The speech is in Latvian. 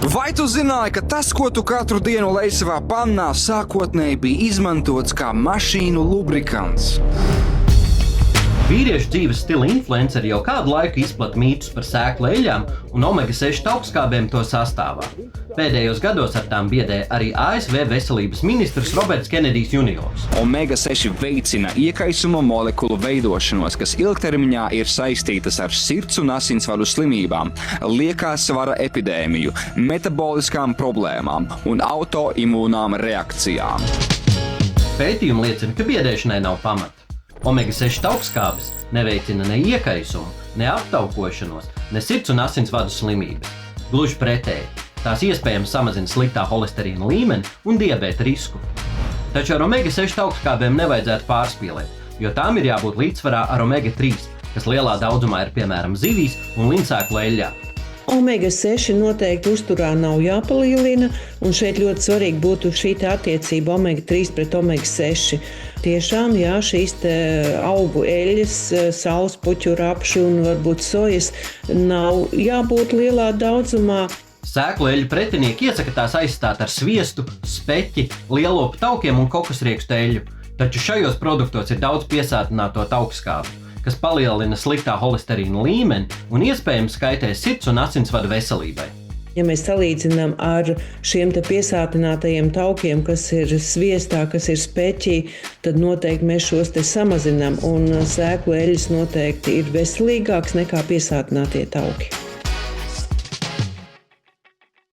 Vai tu zināji, ka tas, ko tu katru dienu lej savā pannā, sākotnēji bija izmantots kā mašīnu lubrikants? Vīriešu dzīves stila influenceri jau kādu laiku izplata mītus par sēklu eļļām un omega-6 taukskābēm to sastāvā. Pēdējos gados ar tām biedē arī ASV veselības ministrs Roberts Kenedijs juniors. Omega-6 veicina iekaisuma molekulu veidošanos, kas ilgtermiņā ir saistītas ar sirds un asinsvadu slimībām, liekā svara epidēmiju, metaboliskām problēmām un autoimūnām reakcijām. Pētījumi liecina, ka biedēšanai nav pamata. Omega-6 taukskābes neveicina ne iekaisumu, ne aptaukošanos, ne sirds un asinsvadu slimības. Gluži pretēji, tās iespējams samazina sliktā holesterīna līmeni un diabēta risku. Taču ar omega-6 taukskābēm nevajadzētu pārspīlēt, jo tām ir jābūt līdzsvarā ar omega-3, kas lielā daudzumā ir piemēram zivīs un linsēklu eļļā. Omega-6 noteikti uzturā nav jāpalielina, un šeit ļoti svarīgi būtu šī attiecība omega-3 pret omega-6. Tiešām, jā, šīs augu eļļas, saules puķu rapšu un varbūt sojas nav jābūt lielā daudzumā. Sēklu eļļu pretinieki iesaka tās aizstāt ar sviestu, speķi, lielopu taukiem un kokosriekstu eļļu, taču šajos produktos ir daudz piesātināto taukskābu, kas palielina sliktā holesterīna līmeni un iespējams kaitē sirds un asinsvadu veselībai. Ja mēs salīdzinām ar šiem piesātinātajiem taukiem, kas ir sviestā, kas ir speķī, tad noteikti mēs šos samazinām, un sēklu eļļas noteikti ir veselīgāks nekā piesātinātie tauki.